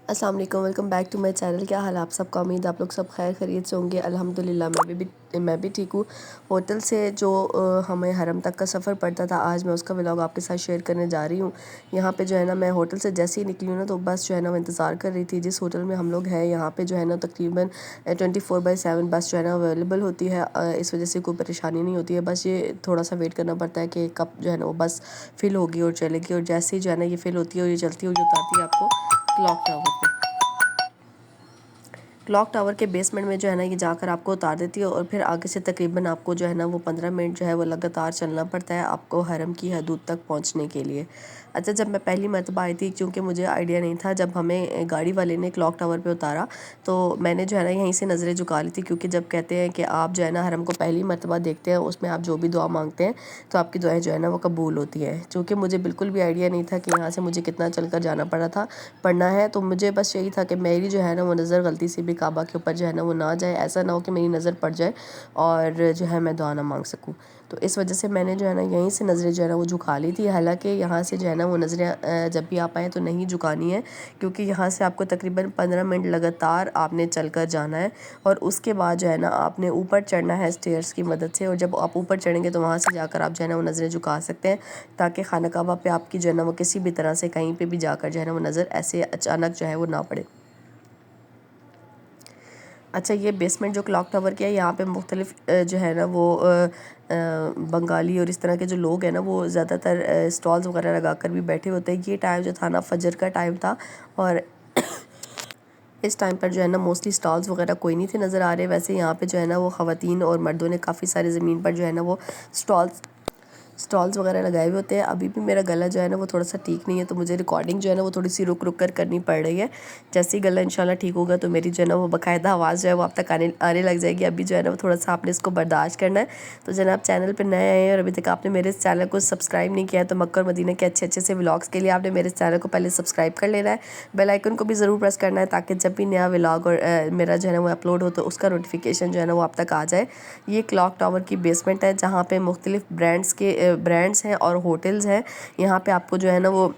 अस्सलाम वालेकुम, welcome back to my channel. क्या हाल है आप सबका? उम्मीद आप लोग सब खैर खैरियत से होंगे। अल्हम्दुलिल्लाह मैं भी ठीक हूँ। होटल से जो हमें हरम तक का सफ़र पड़ता था, आज मैं उसका व्लॉग आपके साथ शेयर करने जा रही हूँ। यहाँ पे जो है ना, मैं होटल से जैसे ही निकली हूँ ना, तो बस जो है ना वो इंतज़ार कर रही थी। जिस होटल में हम लोग हैं यहाँ पे जो है ना, तकरीबन 24/7 बस जो है ना अवेलेबल होती है। इस वजह से कोई परेशानी नहीं होती है। बस ये थोड़ा सा वेट करना पड़ता है कि कब जो है ना वो बस फिल होगी और चलेगी। और जैसे ही जो है ना ये फिल होती है और ये चलती हुई उतारती है आपको क्लॉक टावर पे। क्लॉक टावर के बेसमेंट में जो है ना ये जाकर आपको उतार देती है और फिर आगे से तकरीबन आपको जो है ना वो 15 मिनट जो है वो लगातार चलना पड़ता है आपको हरम की हदूद तक पहुंचने के लिए। अच्छा, जब मैं पहली मरतबा आई थी, क्योंकि मुझे आइडिया नहीं था, जब हमें गाड़ी वाले ने क्लॉक टावर पे उतारा तो मैंने जो है ना यहीं से नज़रें झुका ली थी, क्योंकि जब कहते हैं कि आप जो है ना हरम को पहली मरतबा देखते हैं, उसमें आप जो भी दुआ मांगते हैं तो आपकी दुआएं जो है ना वो कबूल होती है। चूँकि मुझे बिल्कुल भी आइडिया नहीं था कि यहाँ से मुझे कितना चल कर जाना पड़ना है, तो मुझे बस यही था कि मेरी जो है ना वो नज़र गलती से भी काबा के ऊपर जो है ना वो ना जाए। ऐसा ना हो कि मेरी नज़र पड़ जाए और जो है मैं दुआ ना मांग सकूँ। तो इस वजह से मैंने जो है ना यहीं से नज़रें जो है ना वो झुका ली थी। हालांकि यहाँ से जो है ना वो नज़रें जब भी आप आएँ तो नहीं झुकानी है, क्योंकि यहाँ से आपको तकरीबन 15 मिनट लगातार आपने चल कर जाना है और उसके बाद जो है ना आपने ऊपर चढ़ना है स्टेयर्स की मदद से। और जब आप ऊपर चढ़ेंगे तो वहाँ से जाकर आप जो है ना वो नज़रें झुका सकते हैं, ताकि खाना काबा पे आपकी जो है ना वो किसी भी तरह से कहीं पे भी जाकर जो है ना वो नज़र ऐसे अचानक जो है वो ना पड़े। अच्छा, ये बेसमेंट जो क्लॉक टावर की है, यहाँ पे मुख्तलिफ जो है ना वो बंगाली और इस तरह के जो लोग हैं ना वो ज़्यादातर स्टॉल्स वगैरह लगा कर भी बैठे होते हैं। ये टाइम जो था ना फजर का टाइम था और इस टाइम पर जो है ना मोस्टली स्टॉल्स वगैरह कोई नहीं थे नज़र आ रहे। वैसे यहाँ पे जो है ना वो ख़वातीन और मर्दों ने काफ़ी सारी ज़मीन पर जो है ना वो स्टॉल्स वगैरह लगाए हुए होते हैं। अभी भी मेरा गला जो है ना वो थोड़ा सा ठीक नहीं है, तो मुझे रिकॉर्डिंग जो है ना वो थोड़ी सी रुक रुक कर करनी पड़ रही है। जैसे ही गला इंशाल्लाह ठीक होगा तो मेरी जो है ना वो बाकायदा आवाज़ जो है वो आप तक आने लग जाएगी। अभी जो है ना वो थोड़ा सा आपने इसको बर्दाश्त करना है। तो जनाब, चैनल पर नए आए हैं और अभी तक आपने मेरे इस चैनल को सब्सक्राइब नहीं किया है, तो मक्का और मदीना के अच्छे अच्छे से व्लॉग्स के लिए आपने मेरे इस चैनल को पहले सब्सक्राइब कर लेना है। बेल आइकन को भी ज़रूर प्रेस करना है, ताकि जब भी नया व्लॉग और मेरा जो है ना वो अपलोड हो तो उसका नोटिफिकेशन जो है ना वो आप तक आ जाए। ये क्लॉक टावर की बेसमेंट है, जहाँ पे मुख्तलिफ ब्रांड्स हैं और होटल्स हैं। यहाँ पे आपको जो है ना वो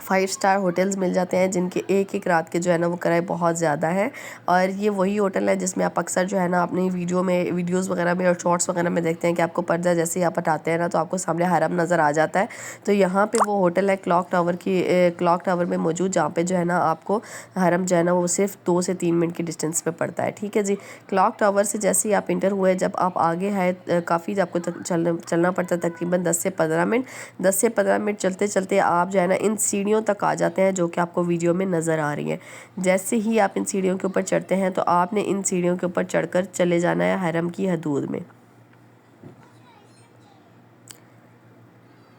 5 स्टार होटल्स मिल जाते हैं, जिनके एक एक रात के जो है ना वो किराए बहुत ज़्यादा है। और ये वही होटल है जिसमें आप अक्सर जो है ना अपनी वीडियोज़ वगैरह में और शॉर्ट्स वगैरह में देखते हैं कि आपको पर्दा जैसे ही आप हटाते हैं ना तो आपको सामने हरम नज़र आ जाता है। तो यहाँ पे वो होटल है क्लॉक टावर में मौजूद, जहाँ पे जो है ना आपको हरम जो है ना वो सिर्फ 2 से 3 मिनट की डिस्टेंस पे पड़ता है। ठीक है जी। क्लॉक टावर से जैसे ही आप इंटर हुए, जब आप आगे है काफ़ी आपको चलना पड़ता है, तकरीबन 10 से 15 मिनट। 10 से 15 मिनट चलते चलते आप जो है ना इन सीढ़ियों तक आ जाते हैं, जो कि आपको वीडियो में नज़र आ रही हैं। जैसे ही आप इन सीढ़ियों के ऊपर चढ़ते हैं तो आपने इन सीढ़ियों के ऊपर चढ़कर चले जाना है हरम की हदूद में।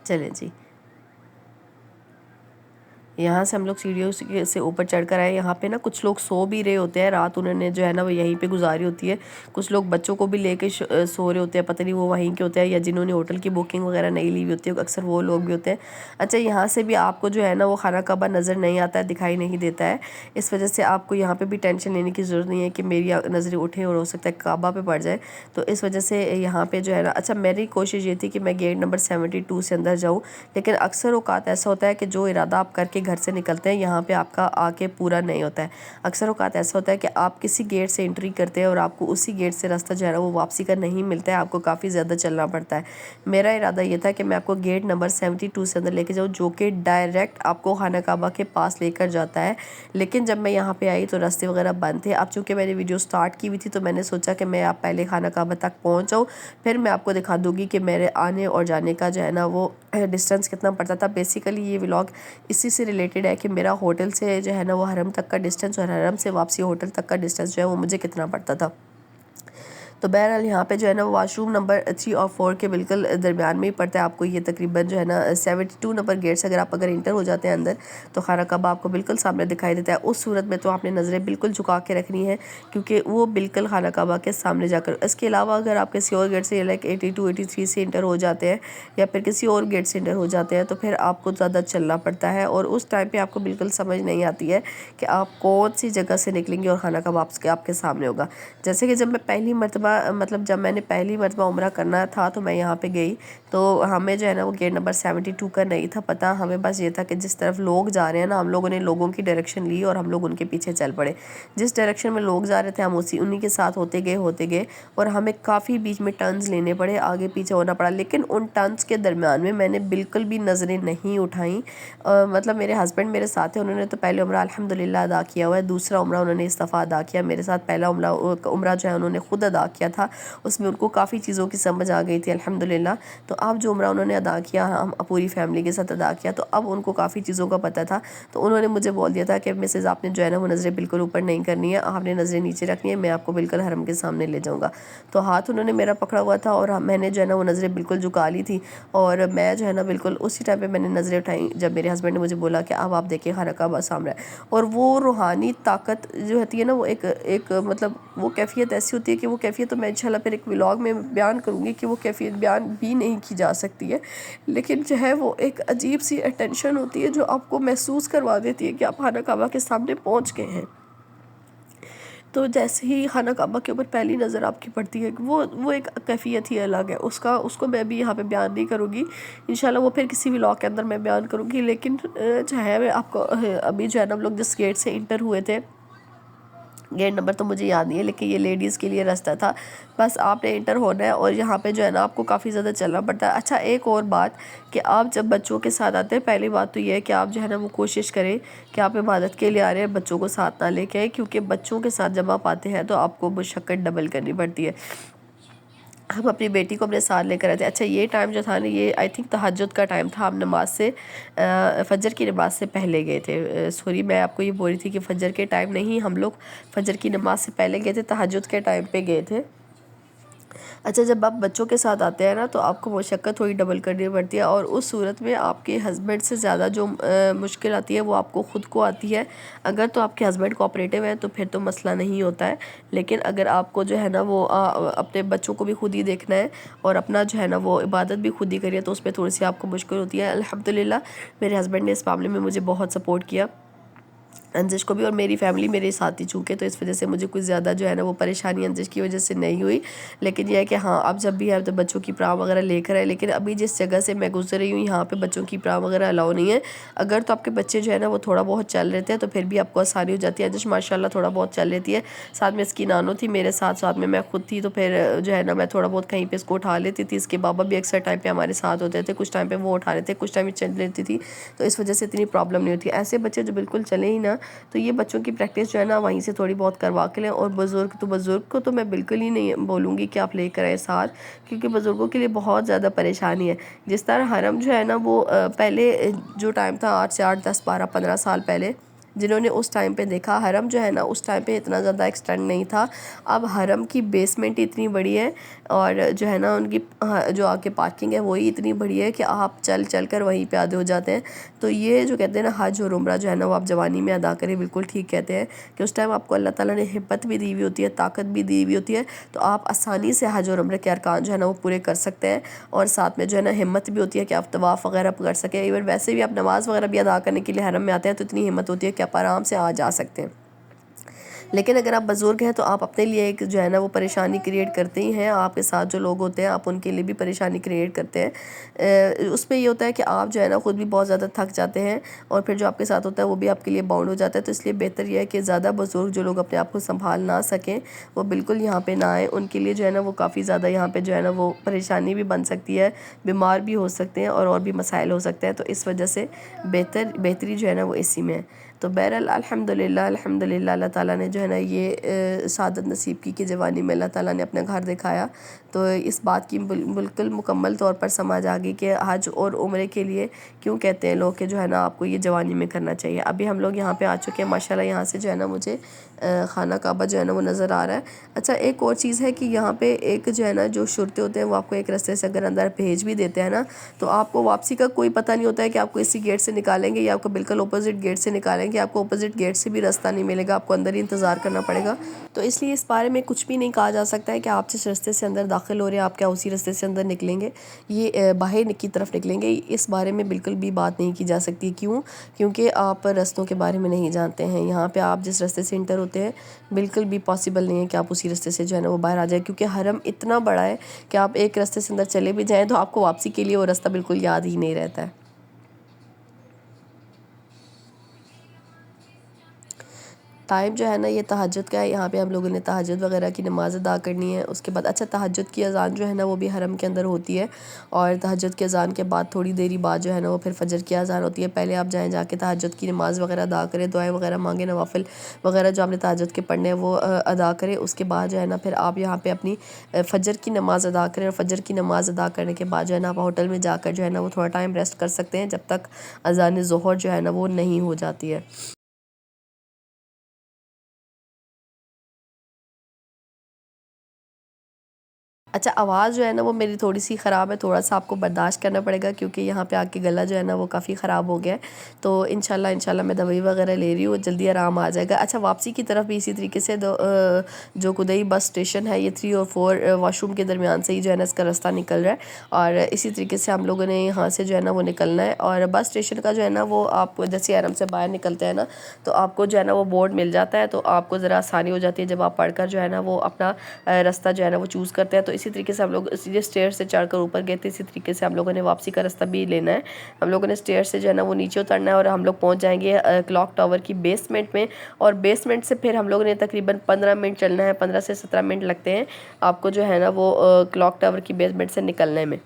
चलें जी, यहाँ से हम लोग सीढ़ियों से ऊपर चढ़कर आए। यहाँ पे ना कुछ लोग सो भी रहे होते हैं, रात उन्होंने जो है ना वो यहीं पे गुजारी होती है। कुछ लोग बच्चों को भी लेके सो रहे होते हैं, पता नहीं वो वहीं के होते हैं या जिन्होंने होटल की बुकिंग वगैरह नहीं ली हुई होती है, अक्सर वो लोग भी होते हैं। अच्छा, यहाँ से भी आपको जो है ना वो खाना काबा नज़र नहीं आता है, दिखाई नहीं देता है। इस वजह से आपको यहाँ पर भी टेंशन लेने की ज़रूरत नहीं है कि मेरी नज़रें उठें और हो सकता है काबा पे पड़ जाए। तो इस वजह से यहाँ पे जो है ना, अच्छा, मेरी कोशिश ये थी कि मैं गेट नंबर 72 से अंदर जाऊँ, लेकिन अक्सर औकात ऐसा होता है कि जो इरादा आप करके घर से निकलते हैं यहाँ पे आपका आके पूरा नहीं होता है। अक्सर औकात ऐसा होता है कि आप किसी गेट से एंट्री करते हैं और आपको उसी गेट से रास्ता जो है ना वो वापसी का नहीं मिलता है, आपको काफ़ी ज़्यादा चलना पड़ता है। मेरा इरादा ये था कि मैं आपको गेट नंबर 72 से अंदर लेके जाऊँ, जो कि डायरेक्ट आपको खाना काबा के पास लेकर जाता है। लेकिन जब मैं यहाँ पे आई तो रास्ते वगैरह बंद थे। अब चूँकि मैंने वीडियो स्टार्ट की हुई थी तो मैंने सोचा कि मैं आप पहले खाना काबा तक पहुँच जाऊँ, फिर मैं आपको दिखा दूँगी कि मेरे आने और जाने का जो है ना वो डिस्टेंस कितना पड़ता था। बेसिकली ये व्लॉग इसी से रिलेटेड है कि मेरा होटल से जो है ना वो हरम तक का डिस्टेंस और हरम से वापसी होटल तक का डिस्टेंस जो है वो मुझे कितना पड़ता था। तो बहरहाल यहाँ पे जो है ना वाशरूम नंबर 3 और 4 के बिल्कुल दरमियान में ही पड़ता है। आपको ये तकरीबन जो है ना 72 नंबर गेट से अगर इंटर हो जाते हैं अंदर, तो खाना कबा आपको बिल्कुल सामने दिखाई देता है। उस सूरत में तो आपने नज़रें बिल्कुल झुका के रखनी है, क्योंकि वो बिल्कुल खाना कबा के सामने जाकर। इसके अलावा अगर आप किसी और गेट से लाइक 82 83 से इंटर हो जाते हैं या फिर किसी और गेट से इंटर हो जाते हैं, तो फिर आपको ज़्यादा चलना पड़ता है और उस टाइम पर आपको बिल्कुल समझ नहीं आती है कि आप कौन सी जगह से निकलेंगे और खाना कबा आपके सामने होगा। जैसे कि जब मैंने पहली मरतबा उम्रा करना था तो मैं यहाँ पे गई, तो हमें जो है ना वो गेट नंबर 72 का नहीं था पता, हमें बस ये था कि जिस तरफ लोग जा रहे हैं ना, हम लोगों ने लोगों की डायरेक्शन ली और हम लोग उनके पीछे चल पड़े। जिस डायरेक्शन में लोग जा रहे थे हम उन्हीं के साथ होते गए और हमें काफ़ी बीच में टर्न्स लेने पड़े, आगे पीछे होना पड़ा। लेकिन उन टर्न्स के दरमियान में मैंने बिल्कुल भी नज़रें नहीं उठाई। मतलब मेरे हस्बैंड मेरे साथ थे, उन्होंने तो पहले उम्रा अल्हम्दुलिल्लाह अदा किया हुआ है, दूसरा उम्रा उन्होंने इस दफ़ा अदा किया। मेरे साथ पहला उम्रा जो है उन्होंने ख़ुद अदा किया था, उसमें उनको काफ़ी चीज़ों की समझ आ गई थी अल्हम्दुलिल्लाह। तो अब जो उम्रा उन्होंने अदा किया, हम पूरी फैमिली के साथ अदा किया, तो अब उनको काफ़ी चीज़ों का पता था। तो उन्होंने मुझे बोल दिया था कि मिसेज़ आपने जो है ना वो नज़रें बिल्कुल ऊपर नहीं करनी है, आपने नज़रें नीचे रखनी है, मैं आपको बिल्कुल हरम के सामने ले जाऊँगा। तो हाथ उन्होंने मेरा पकड़ा हुआ था और मैंने जो है ना वो नज़रें बिल्कुल झुका ली थी और मैं जो है ना बिल्कुल उसी टाइम पे मैंने नज़रें उठाई जब मेरे हस्बैंड ने मुझे बोला कि अब आप देखिए खाना काबा सामने है। और वो रूहानी ताकत जो होती है ना, वो एक मतलब वो कैफ़ियत ऐसी होती है कि वो कैफ़ियत तो मैं इंशाल्लाह फिर एक व्लॉग में बयान करूँगी कि वो कैफ़ियत बयान भी नहीं की जा सकती है। लेकिन जो है वो एक अजीब सी अटेंशन होती है जो आपको महसूस करवा देती है कि आप खाना काबा के सामने पहुँच गए हैं। तो जैसे ही खाना काबा के ऊपर पहली नज़र आपकी पड़ती है, वो एक कैफ़ियत ही अलग है उसको मैं भी यहाँ पे बयान नहीं करूँगी, इंशाल्लाह वो फिर किसी व्लॉग के अंदर मैं बयान करूँगी। लेकिन जो है मैं आपको अभी जो है ना हम लोग जिस गेट से इंटर हुए थे, गेट नंबर तो मुझे याद नहीं है, लेकिन ये लेडीज़ के लिए रास्ता था, बस आपने इंटर होना है और यहाँ पे जो है ना आपको काफ़ी ज़्यादा चलना पड़ता है। अच्छा, एक और बात कि आप जब बच्चों के साथ आते हैं, पहली बात तो ये है कि आप जो है ना वो कोशिश करें कि आप इबादत के लिए आ रहे हैं, बच्चों को साथ ना लेके आए, क्योंकि बच्चों के साथ जब आप आते हैं तो आपको मुशक्क़त डबल करनी पड़ती है। हम अपनी बेटी को अपने साथ लेकर आए थे। अच्छा, ये टाइम जो था ना, ये आई थिंक तहज्जुद का टाइम था, हम नमाज से फ़जर की नमाज़ से पहले गए थे। सॉरी, मैं आपको ये बोल रही थी कि फ़जर के टाइम नहीं, हम लोग फ़जर की नमाज़ से पहले गए थे, तहज्जुद के टाइम पे गए थे। अच्छा, जब आप बच्चों के साथ आते हैं ना तो आपको मशक्क़त थोड़ी डबल करनी पड़ती है और उस सूरत में आपके हस्बैंड से ज़्यादा जो मुश्किल आती है वो आपको ख़ुद को आती है। अगर तो आपके हस्बैंड कोऑपरेटिव है तो फिर तो मसला नहीं होता है, लेकिन अगर आपको जो है ना वो अपने बच्चों को भी खुद ही देखना है और अपना जो है ना वो इबादत भी खुद ही करिए, तो उसमें थोड़ी सी आपको मुश्किल होती है। अल्हम्दुलिल्लाह मेरे हस्बैंड ने इस मामले में मुझे बहुत सपोर्ट किया, अंजिश को भी, और मेरी फैमिली मेरे साथ ही चूँकि, तो इस वजह से मुझे कुछ ज़्यादा जो है ना वो परेशानी अंजिश की वजह से नहीं हुई। लेकिन यह है कि हाँ, अब जब भी है तो बच्चों की प्राम वगैरह लेकर आए, लेकिन अभी जिस जगह से मैं गुजर रही हूँ यहाँ पे बच्चों की प्राम वगैरह अलाउ नहीं है। अगर तो आपके बच्चे जो है ना वो थोड़ा बहुत चल लेते हैं तो फिर भी आपको आसानी हो जाती है। अंजिश माशाल्लाह थोड़ा बहुत चल लेती है, साथ में इसकी नानो थी मेरे साथ, साथ में मैं खुद थी, तो फिर जो है ना मैं थोड़ा बहुत कहीं पर इसको उठा लेती थी। इसके बाबा भी अक्सर टाइम पर हमारे साथ होते थे, कुछ टाइम पर वो उठा लेते, कुछ टाइम चल लेती थी, तो इस वजह से इतनी प्रॉब्लम नहीं होती। ऐसे बच्चे जो बिल्कुल चले ही ना, तो ये बच्चों की प्रैक्टिस जो है ना वहीं से थोड़ी बहुत करवा के लें। और बुज़ुर्ग को तो मैं बिल्कुल ही नहीं बोलूँगी कि आप लेकर आए साथ, क्योंकि बुज़ुर्गों के लिए बहुत ज़्यादा परेशानी है। जिस तरह हरम जो है ना वो पहले जो टाइम था, 8 से 8, 10, 12, 15 साल पहले जिन्होंने उस टाइम पे देखा, हरम जो है ना उस टाइम पे इतना ज़्यादा एक्सटेंड नहीं था। अब हरम की बेसमेंट इतनी बड़ी है और जो है ना उनकी जो आगे पार्किंग है वही इतनी बड़ी है कि आप चल कर वहीं पे आधे हो जाते हैं। तो ये जो कहते हैं ना हज और उम्रा जो है ना वो आप जवानी में अदा करें, बिल्कुल ठीक कहते हैं कि उस टाइम आपको अल्लाह ताला ने हिम्मत भी दी हुई होती है, ताकत भी दी हुई होती है, तो आप आसानी से हज और उम्रे के अरकान जो है ना वो पूरे कर सकते हैं। और साथ में जो है ना हिम्मत भी होती है कि आप तवाफ़ वगैरह कर सकें। इवन वैसे भी आप नमाज़ वगैरह भी अदा करने के लिए हरम में आते हैं तो इतनी हिम्मत होती है कि आप आराम से आ जा सकते हैं। लेकिन अगर आप बुज़ुर्ग हैं तो आप अपने लिए एक जो है ना वो परेशानी क्रिएट करते ही हैं, आपके साथ जो लोग होते हैं आप उनके लिए भी परेशानी क्रिएट करते हैं। उसमें ये होता है कि आप जो है ना ख़ुद भी बहुत ज़्यादा थक जाते हैं और फिर जो आपके साथ होता है वो भी आपके लिए बाउंड हो जाता है। तो इसलिए बेहतर यह है कि ज़्यादा बुज़ुर्ग जो लोग अपने आप को संभाल ना सकें वो बिल्कुल यहाँ पर ना आए, उनके लिए जो है ना वो काफ़ी ज़्यादा यहाँ पर जो है ना वो परेशानी भी बन सकती है, बीमार भी हो सकते हैं और भी मसाइल हो सकते हैं। तो इस वजह से बेहतरी जो है ना वो इसी में है। तो बहरहाल अल्हम्दुलिल्लाह अल्लाह ताला ने जो है ना ये सादत नसीब की कि जवानी में अल्लाह ताला ने अपना घर दिखाया। तो इस बात की बिल्कुल मुकम्मल तौर पर समझ आ गई कि हज और उम्रे के लिए क्यों कहते हैं लोग कि जो है ना आपको ये जवानी में करना चाहिए। अभी हम लोग यहाँ पे आ चुके हैं माशाल्लाह, यहाँ से जो है ना मुझे खाना काबा जो है ना वो नज़र आ रहा है। अच्छा, एक और चीज़ है कि यहाँ पे एक जो है ना जो शुरते होते हैं वो आपको एक रास्ते से अगर अंदर भेज भी देते हैं ना, तो आपको वापसी का कोई पता नहीं होता है कि आपको इसी गेट से निकालेंगे या आपको बिल्कुल अपोजिट गेट से निकालेंगे। हैं कि आपको अपोजिट गेट से भी रास्ता नहीं मिलेगा, आपको अंदर ही इंतज़ार करना पड़ेगा। तो इसलिए इस बारे में कुछ भी नहीं कहा जा सकता है कि आप जिस रास्ते से अंदर दाखिल हो रहे हैं आप क्या उसी रास्ते से अंदर निकलेंगे, ये बाहर की तरफ निकलेंगे, इस बारे में बिल्कुल भी बात नहीं की जा सकती। क्यों? क्योंकि आप रास्तों के बारे में नहीं जानते हैं। यहाँ पे आप जिस रास्ते से इंटर होते हैं बिल्कुल भी पॉसिबल नहीं है कि आप उसी रास्ते से जो है ना वो बाहर आ जाए, क्योंकि हरम इतना बड़ा है कि आप एक रास्ते से अंदर चले भी जाएँ तो आपको वापसी के लिए वो रास्ता बिल्कुल याद ही नहीं रहता है। टाइम जो है ना ये तहज्जुद का है। यहाँ पे हम लोगों ने तहज्जुद वगैरह की नमाज़ अदा करनी है। उसके बाद अच्छा तहज्जुद की अज़ान जो है ना वो भी हरम के अंदर होती है, और तहज्जुद की अज़ान के बाद थोड़ी देरी बाद जो है ना वो फिर फजर की अज़ान होती है। पहले आप जाएँ जाके तहज्जुद की नमाज़ वगैरह अदा करें, दुआएं वगैरह मांगे, नवाफिल वगैरह जो आपने तहज्जुद के पढ़ने हैं वो अदा करें। उसके बाद जो है ना फिर आप यहाँ पे अपनी फ़जर की नमाज़ अदा करें, और फ़जर की नमाज़ अदा करने के बाद जो है ना आप होटल में जाकर जो है ना वो थोड़ा टाइम रेस्ट कर सकते हैं जब तक अज़ान ज़ोहर जो है ना वो नहीं हो जाती है। अच्छा, आवाज़ जो है ना वो मेरी थोड़ी सी ख़राब है, थोड़ा-सा आपको बर्दाश्त करना पड़ेगा क्योंकि यहाँ पे आके गला जो है ना वो काफ़ी ख़राब हो गया है। तो इंशाल्लाह मैं दवाई वगैरह ले रही हूँ, जल्दी आराम आ जाएगा। अच्छा, वापसी की तरफ भी इसी तरीके से जो कुदई बस स्टेशन है ये 3 और 4 वॉशरूम के दरमियान से ही जो है ना इसका रास्ता निकल रहा है, और इसी तरीके से हम लोगों ने यहाँ से जो है ना वो निकलना है। और बस स्टेशन का जो है ना वो आप जैसे हरम से बाहर निकलते हैं ना तो आपको जो है ना वो बोर्ड मिल जाता है, तो आपको ज़रा आसानी हो जाती है जब आप पढ़कर जो है ना वो अपना रास्ता जो है ना वो चूज़ करते हैं। तो इसी तरीके से हम लोग सीधे स्टेयर से चढ़कर ऊपर गए थे, इसी तरीके से हम लोगों ने वापसी का रास्ता भी लेना है। हम लोगों ने स्टेयर से जो है ना वो नीचे उतरना है और हम लोग पहुंच जाएंगे क्लॉक टावर की बेसमेंट में, और बेसमेंट से फिर हम लोगों ने तकरीबन 15 मिनट चलना है, 15 से 17 मिनट लगते हैं आपको जो है ना वो क्लॉक टावर की बेसमेंट से निकलने में।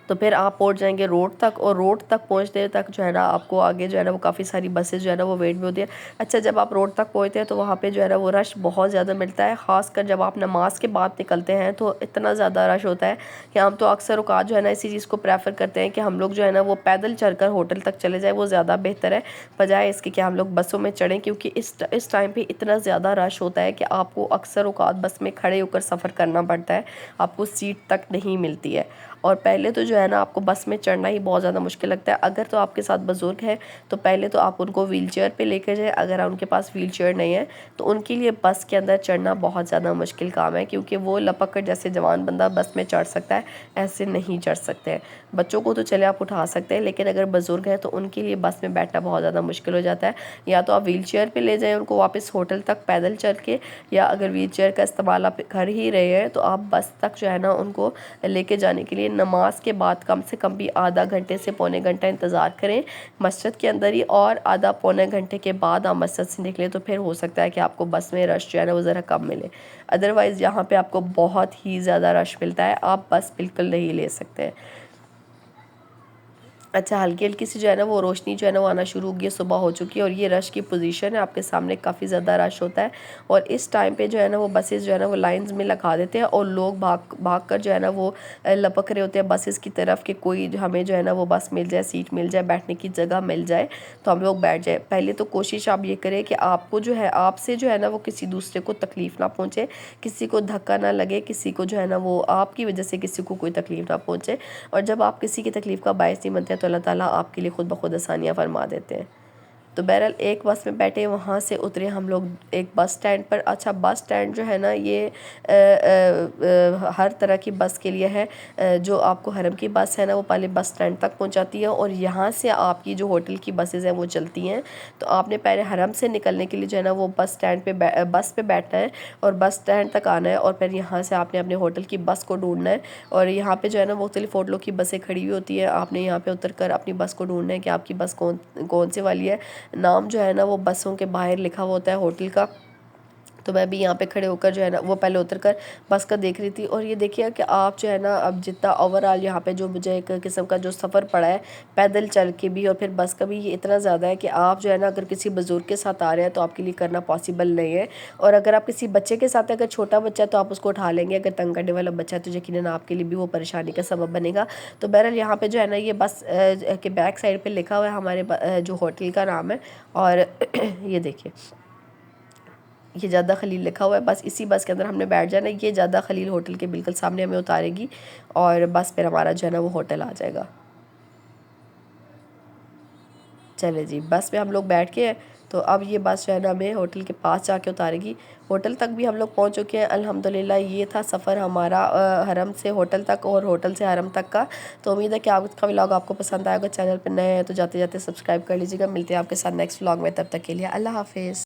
तो फिर आप पहुंच जाएंगे रोड तक, और रोड तक पहुंचते तक जो है ना आपको आगे जो है ना वो काफ़ी सारी बसेस जो है ना वो वेट में होती है। अच्छा, जब आप रोड तक पहुंचते हैं तो वहाँ पे जो है ना वो रश बहुत ज़्यादा मिलता है, ख़ासकर जब आप नमाज के बाद निकलते हैं तो इतना ज़्यादा रश होता है कि हम तो अक्सर औकात जो है ना इसी चीज़ को प्रेफर करते हैं कि हम लोग जो है ना वो पैदल चलकर होटल तक चले जाए, वो ज़्यादा बेहतर है बजाय इसके कि हम लोग बसों में चढ़ें, क्योंकि इस टाइम पर इतना ज़्यादा रश होता है कि आपको अक्सर औकात बस में खड़े होकर सफ़र करना पड़ता है, आपको सीट तक नहीं मिलती है। और पहले तो जो है ना आपको बस में चढ़ना ही बहुत ज़्यादा मुश्किल लगता है। अगर तो आपके साथ बुज़ुर्ग है तो पहले तो आप उनको व्हीलचेयर पे लेकर जाए, अगर उनके पास व्हीलचेयर नहीं है तो उनके लिए बस के अंदर चढ़ना बहुत ज़्यादा मुश्किल काम है, क्योंकि वो लपक कर जैसे जवान बंदा बस में चढ़ सकता है ऐसे नहीं चढ़ सकते हैं। बच्चों को तो चले आप उठा सकते हैं, लेकिन अगर बुज़ुर्ग हैं तो उनके लिए बस में बैठना बहुत ज़्यादा मुश्किल हो जाता है। या तो आप व्हीलचेयर पे ले जाएं उनको वापस होटल तक पैदल चल के, या अगर व्हीलचेयर का इस्तेमाल आप कर ही रहे हैं तो आप बस तक जो है ना उनको लेके जाने के लिए नमाज के बाद कम से कम भी आधा घंटे से पौने घंटा इंतज़ार करें मस्जिद के अंदर ही, और आधा पौने घंटे के बाद आप मस्जिद से निकले तो फिर हो सकता है कि आपको बस में रश जो है ना वो ज़रा कम मिले। अदरवाइज़ यहाँ पे आपको बहुत ही ज़्यादा रश मिलता है, आप बस बिल्कुल नहीं ले सकते हैं। अच्छा, हल्की हल्की सी जो है ना वो रोशनी जो है ना वो आना शुरू हो गई है, सुबह हो चुकी है, और ये रश की पोजीशन है आपके सामने, काफ़ी ज़्यादा रश होता है। और इस टाइम पे जो है ना वो बसेस जो है ना वो लाइंस में लगा देते हैं, और लोग भाग भाग कर जो है ना वो लपक रहे होते हैं बसेस की तरफ कि कोई हमें जो है ना वो बस मिल जाए, सीट मिल जाए, बैठने की जगह मिल जाए तो हम लोग बैठ जाए। पहले तो कोशिश आप ये करें कि आपको जो है आपसे जो है ना वो किसी दूसरे को तकलीफ़ ना पहुँचे, किसी को धक्का ना लगे, किसी को जो है ना वो आपकी वजह से किसी को कोई तकलीफ़ ना पहुँचे। और जब आप किसी की तकलीफ़ का बायस नहीं बनते तो अल्लाह ताला आपके लिए ख़ुद ब खुद आसानियाँ फरमा देते हैं। तो बहरहाल एक बस में बैठे, वहाँ से उतरे हम लोग एक बस स्टैंड पर। अच्छा, बस स्टैंड जो है ना ये हर तरह की बस के लिए है। जो आपको हरम की बस है ना वो पहले बस स्टैंड तक पहुँचाती है, और यहाँ से आपकी जो होटल की बसेज़ हैं वो चलती हैं। तो आपने पहले हरम से निकलने के लिए जो है ना वो बस स्टैंड पे बस पे बैठना है और बस स्टैंड तक आना है, और फिर यहाँ से आपने अपने होटल की बस को ढूंढना है। और यहाँ पे जो है ना मुख्तलिफ़ होटलों की बसें खड़ी हुई होती है, आपने यहाँ पे उतर कर अपनी बस को ढूंढना है कि आपकी बस कौन कौन सी वाली है। नाम जो है ना वो बसों के बाहर लिखा हुआ होता है होटल का। तो मैं भी यहाँ पे खड़े होकर जो है ना वो पहले उतर कर बस का देख रही थी, और ये देखिए कि आप जो है ना अब जितना ओवरऑल यहाँ पे जो मुझे एक किस्म का जो सफ़र पड़ा है पैदल चल के भी और फिर बस का भी, ये इतना ज़्यादा है कि आप जो है ना अगर किसी बुज़ुर्ग के साथ आ रहे हैं तो आपके लिए करना पॉसिबल नहीं है। और अगर आप किसी बच्चे के साथ, अगर छोटा बच्चा है तो आप उसको उठा लेंगे, अगर तंग करने वाला बच्चा है तो यकीनन आपके लिए भी वो परेशानी का सबब बनेगा। तो बहरहाल यहाँ पे जो है ना ये बस के बैक साइड पे लिखा हुआ है हमारे जो होटल का नाम है, और ये देखिए ये ज़्यादा खलील लिखा हुआ है। बस इसी बस के अंदर हमने बैठ जाना है, ये ज़्यादा खलील होटल के बिल्कुल सामने हमें उतारेगी, और बस फिर हमारा जो है ना वो होटल आ जाएगा। चले जी, बस में हम लोग बैठ के हैं। तो अब ये बस जो है ना हमें होटल के पास जाके उतारेगी। होटल तक भी हम लोग पहुंच चुके हैं अल्हम्दुलिल्लाह। ये था सफ़र हमारा हरम से होटल तक और होटल से हरम तक का। तो उम्मीद है कि आपका व्लॉग आपको पसंद आएगा। चैनल पर नए हैं तो जाते जाते सब्सक्राइब कर लीजिएगा। मिलते हैं आपके साथ नेक्स्ट व्लॉग में, तब तक के लिए अल्लाह हाफिज़।